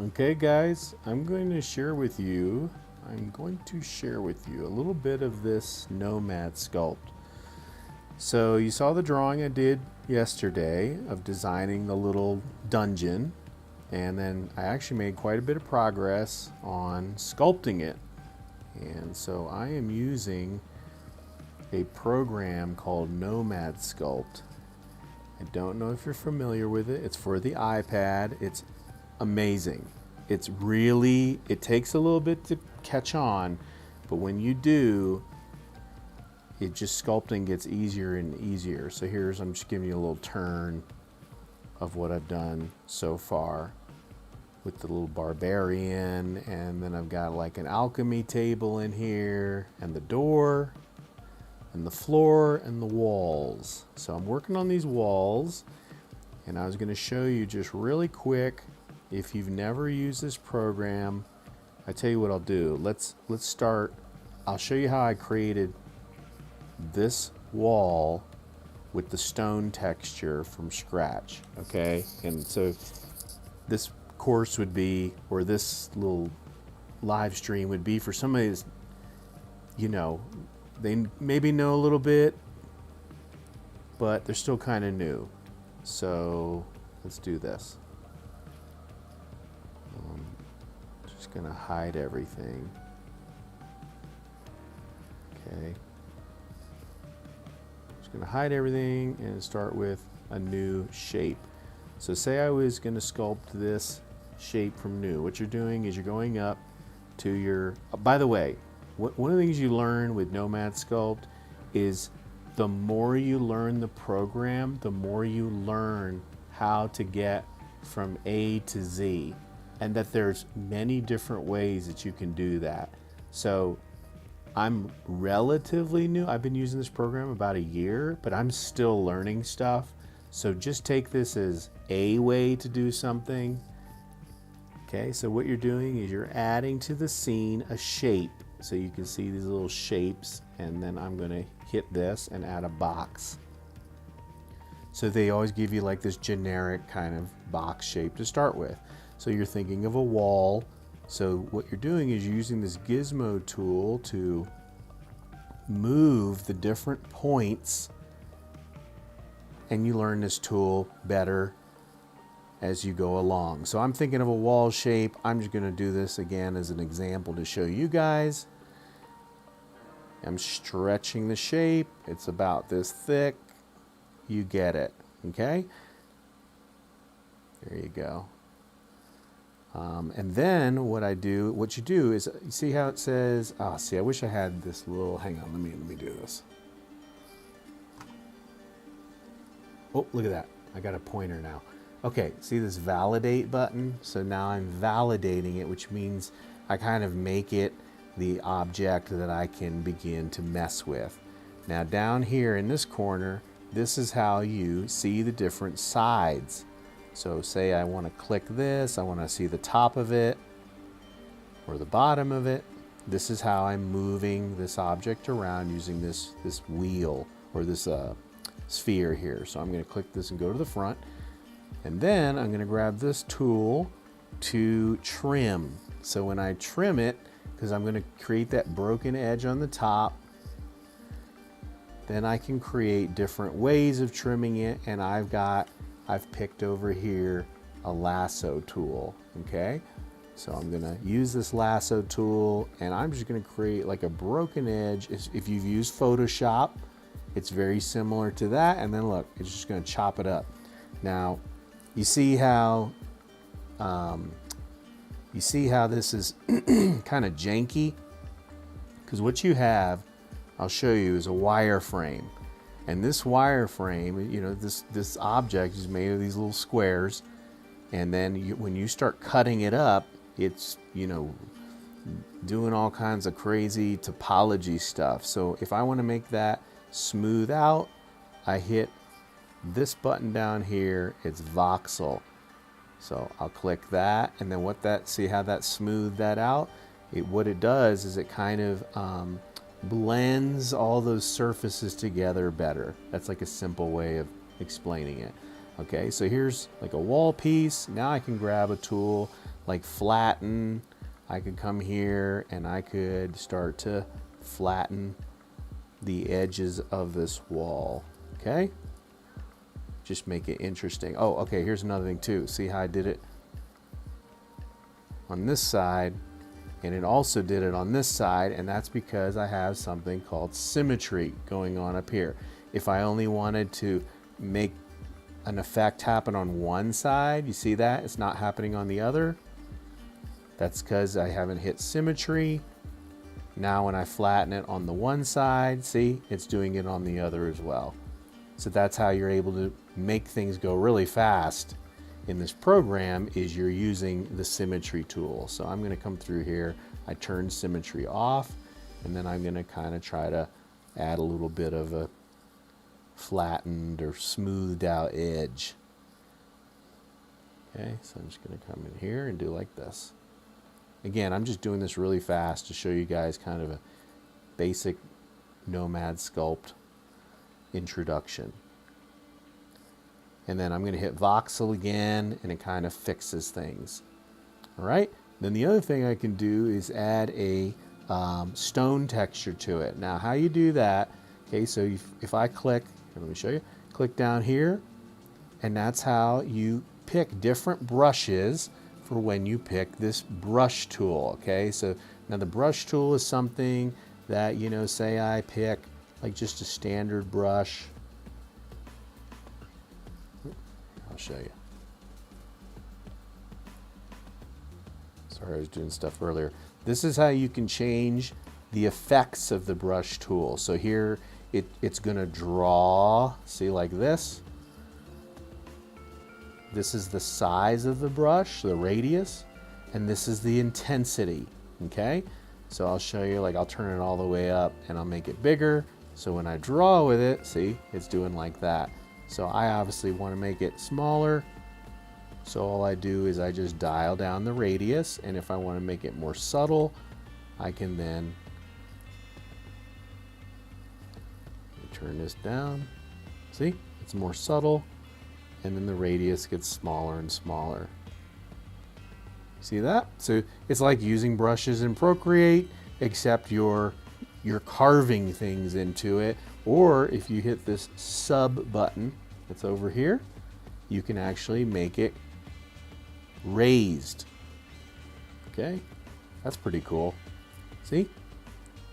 Okay guys, I'm going to share with you a little bit of this Nomad Sculpt. So you saw the drawing I did yesterday of designing the little dungeon, and then I actually made quite a bit of progress on sculpting it. And so I am using a program called Nomad Sculpt. I don't know if you're familiar with it. It's for the iPad. It's amazing. It takes a little bit to catch on, but when you do, sculpting gets easier and easier. So I'm just giving you a little turn of what I've done so far with the little barbarian, and then I've got like an alchemy table in here, and the door, and the floor, and the walls. So I'm working on these walls, and I was going to show you just really quick. If you've never used this program, I tell you what I'll do. Let's start. I'll show you how I created this wall with the stone texture from scratch, okay? And so this course would be, or this little live stream would be for somebody that's, they maybe know a little bit, but they're still kind of new. So let's do this. Just gonna hide everything. Okay. Just gonna hide everything and start with a new shape. So say I was gonna sculpt this shape from new. What you're doing is you're going up to your, by the way, one of the things you learn with Nomad Sculpt is the more you learn the program, the more you learn how to get from A to Z, and that there's many different ways that you can do that. So I'm relatively new. I've been using this program about a year, but I'm still learning stuff. So just take this as a way to do something. Okay, so what you're doing is you're adding to the scene a shape. So you can see these little shapes, and then I'm gonna hit this and add a box. So they always give you like this generic kind of box shape to start with. So you're thinking of a wall. So what you're doing is you're using this gizmo tool to move the different points, and you learn this tool better as you go along. So I'm thinking of a wall shape. I'm just gonna do this again as an example to show you guys. I'm stretching the shape. It's about this thick. You get it, okay? There you go. And then what you do is, you see how it says, I wish I had this little, hang on, let me do this. Oh, look at that. I got a pointer now. Okay, see this validate button? So now I'm validating it, which means I kind of make it the object that I can begin to mess with. Now down here in this corner, this is how you see the different sides. So say I want to click this, I want to see the top of it or the bottom of it. This is how I'm moving this object around using this wheel or this sphere here. So I'm going to click this and go to the front, and then I'm going to grab this tool to trim. So when I trim it, because I'm going to create that broken edge on the top, then I can create different ways of trimming it, and I've picked over here a lasso tool, okay? So I'm gonna use this lasso tool, and I'm just gonna create like a broken edge. If you've used Photoshop, it's very similar to that, and then look, it's just gonna chop it up. Now, you see how this is kind of janky? Because what you have, I'll show you, is a wireframe. And this wireframe, this object is made of these little squares, and then when you start cutting it up, it's, doing all kinds of crazy topology stuff. So if I want to make that smooth out, I hit this button down here, it's voxel. So I'll click that, and then see how that smoothed that out? What it does is it kind of blends all those surfaces together better. That's like a simple way of explaining it. Okay, so here's like a wall piece. Now I can grab a tool like flatten. I could come here and I could start to flatten the edges of this wall, okay? Just make it interesting. Oh, okay, here's another thing too. See how I did it on this side, and it also did it on this side, and that's because I have something called symmetry going on up here. If I only wanted to make an effect happen on one side, you see that? It's not happening on the other. That's because I haven't hit symmetry. Now when I flatten it on the one side, see, it's doing it on the other as well. So that's how you're able to make things go really fast in this program, is you're using the symmetry tool. So I'm going to come through here, I turn symmetry off, and then I'm going to kind of try to add a little bit of a flattened or smoothed out edge. Okay, so I'm just going to come in here and do like this. Again, I'm just doing this really fast to show you guys kind of a basic Nomad Sculpt introduction. And then I'm going to hit voxel again, and it kind of fixes things. All right. Then the other thing I can do is add a stone texture to it. Now, how you do that? Okay, so if I click, let me show you. Click down here, and that's how you pick different brushes for when you pick this brush tool. Okay, so now the brush tool is something that, you know, say I pick like just a standard brush. I'll show you. Sorry, I was doing stuff earlier. This is how you can change the effects of the brush tool. So here it's going to draw, see, like this. This is the size of the brush, the radius, and this is the intensity, okay? So I'll show you, like I'll turn it all the way up and I'll make it bigger. So when I draw with it, see, it's doing like that. So I obviously want to make it smaller. So all I do is I just dial down the radius, and if I want to make it more subtle, I can then turn this down. See, it's more subtle, and then the radius gets smaller and smaller. See that? So it's like using brushes in Procreate, except you're carving things into it. Or if you hit this sub button that's over here, you can actually make it raised. Okay, that's pretty cool. See?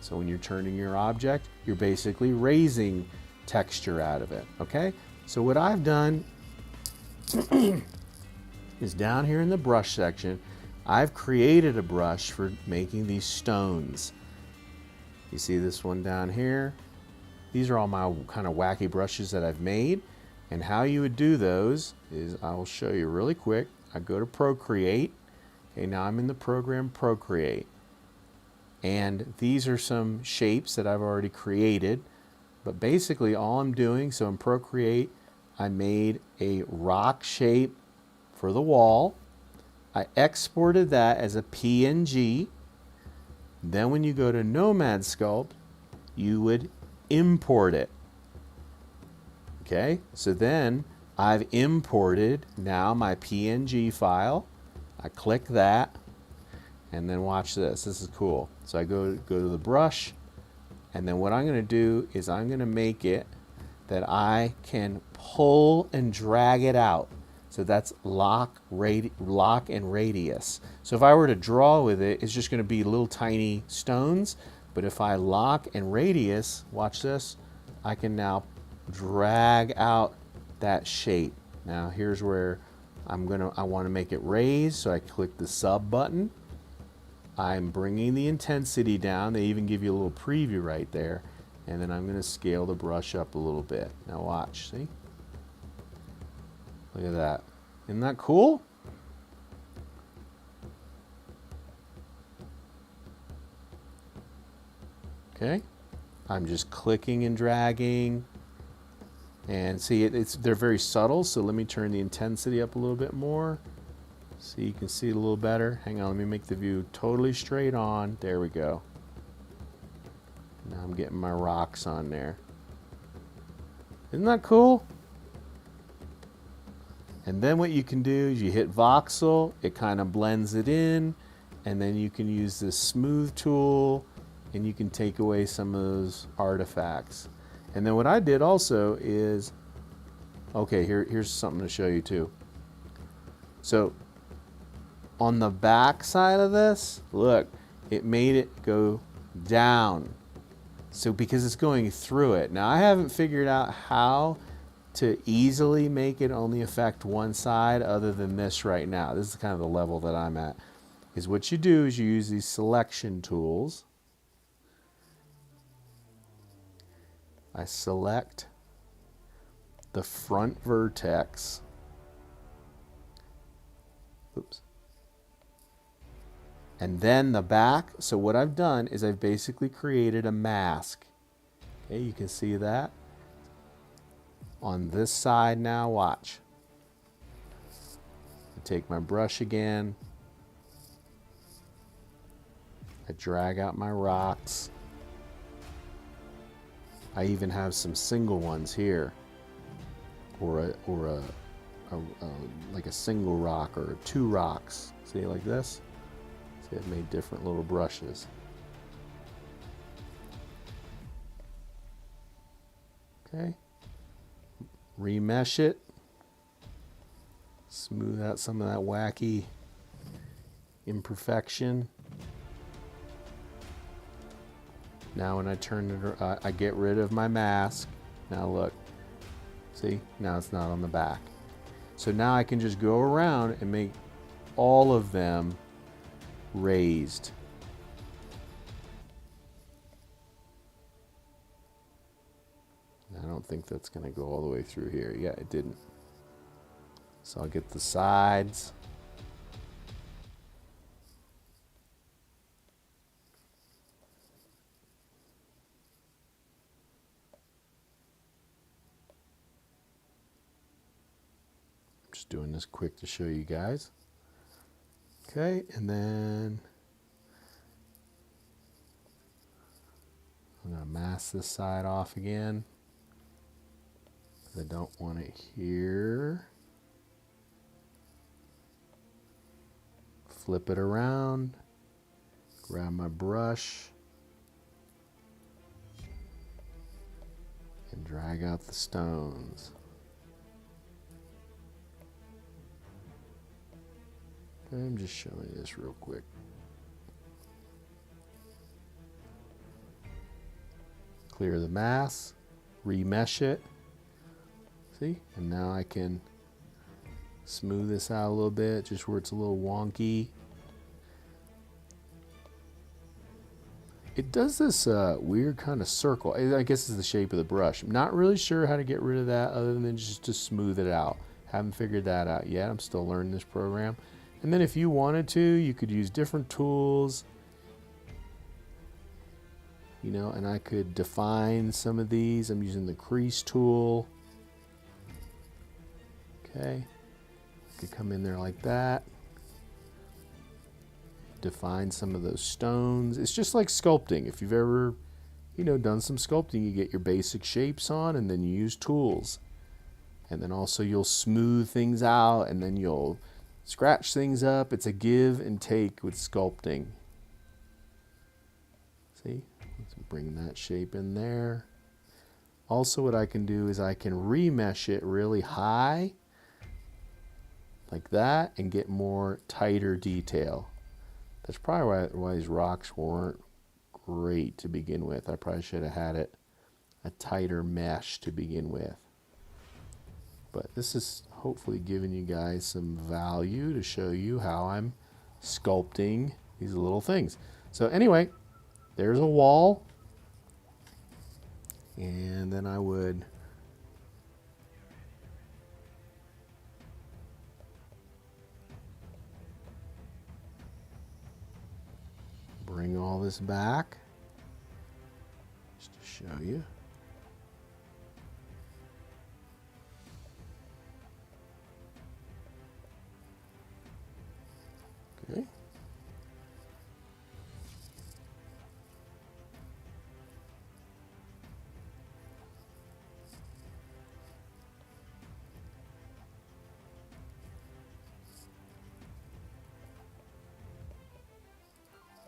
So when you're turning your object, you're basically raising texture out of it. Okay, so what I've done is down here in the brush section, I've created a brush for making these stones. You see this one down here? These are all my kind of wacky brushes that I've made. And how you would do those is, I will show you really quick. I go to Procreate. Okay, now I'm in the program Procreate. And these are some shapes that I've already created. But basically all I'm doing, so in Procreate, I made a rock shape for the wall. I exported that as a PNG. Then when you go to Nomad Sculpt, you would import it. Okay, so then I've imported now my PNG file. I click that, and then watch this. This is cool. So I go to the brush, and then what I'm going to do is I'm going to make it that I can pull and drag it out. So that's lock and radius. So if I were to draw with it, it's just going to be little tiny stones. But if I lock and radius, watch this, I can now drag out that shape. Now here's where I want to make it raised. So I click the sub button. I'm bringing the intensity down. They even give you a little preview right there. And then I'm going to scale the brush up a little bit. Now watch, see? Look at that. Isn't that cool? Okay. I'm just clicking and dragging. And see, they're very subtle, so let me turn the intensity up a little bit more. So you can see it a little better. Hang on, let me make the view totally straight on. There we go. Now I'm getting my rocks on there. Isn't that cool? And then what you can do is you hit voxel, it kind of blends it in, and then you can use this smooth tool and you can take away some of those artifacts. And then what I did also is, okay, here's something to show you too. So on the back side of this, look, it made it go down. So because it's going through it. Now I haven't figured out how to easily make it only affect one side other than this right now. This is kind of the level that I'm at. Is what you do is you use these selection tools. I select the front vertex. Oops. And then the back. So what I've done is I've basically created a mask. Okay, you can see that. On this side now, watch. I take my brush again. I drag out my rocks. I even have some single ones here, or like a single rock or two rocks. See, like this. See, I've made different little brushes. Okay. Remesh it. Smooth out some of that wacky imperfection. Now when I turn it, I get rid of my mask. Now look, see, now it's not on the back. So now I can just go around and make all of them raised. I don't think that's going to go all the way through here. Yeah, it didn't. So I'll get the sides. Just doing this quick to show you guys. Okay, and then I'm going to mask this side off again. I don't want it here. Flip it around. Grab my brush. And drag out the stones. I'm just showing you this real quick. Clear the mask, remesh it. See? And now I can smooth this out a little bit, just where it's a little wonky. It does this weird kind of circle. I guess it's the shape of the brush. I'm not really sure how to get rid of that other than just to smooth it out. Haven't figured that out yet. I'm still learning this program. And then if you wanted to, you could use different tools, you know, and I could define some of these. I'm using the crease tool. Okay, I could come in there like that. Define some of those stones. It's just like sculpting. If you've ever, you know, done some sculpting, you get your basic shapes on and then you use tools. And then also you'll smooth things out and then you'll scratch things up. It's a give and take with sculpting. See? Let's bring that shape in there. Also what I can do is I can remesh it really high like that and get more tighter detail. That's probably why these rocks weren't great to begin with. I probably should have had it a tighter mesh to begin with. But this is hopefully giving you guys some value to show you how I'm sculpting these little things. So anyway, there's a wall. And then I would bring all this back just to show you. Okay.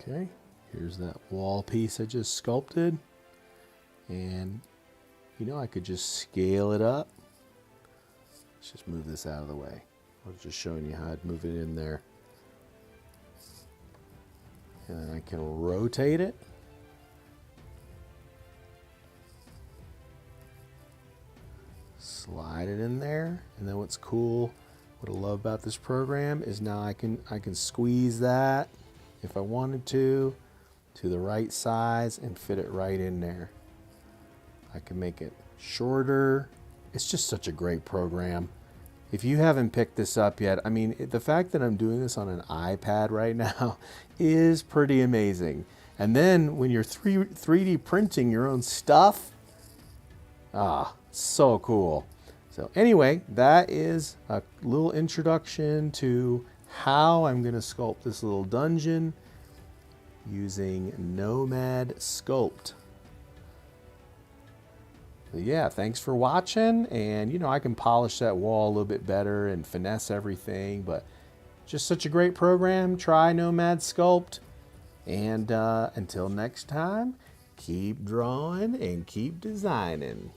Okay, here's that wall piece I just sculpted. And you know, I could just scale it up. Let's just move this out of the way. I was just showing you how I'd move it in there. And then I can rotate it. Slide it in there. And then what's cool, what I love about this program is now I can squeeze that if I wanted to the right size and fit it right in there. I can make it shorter. It's just such a great program. If you haven't picked this up yet, I mean, the fact that I'm doing this on an iPad right now is pretty amazing. And then when you're 3D printing your own stuff, so cool. So anyway, that is a little introduction to how I'm going to sculpt this little dungeon using Nomad Sculpt. So yeah, thanks for watching. And you know, I can polish that wall a little bit better and finesse everything, but just such a great program. Try Nomad Sculpt. And until next time, keep drawing and keep designing.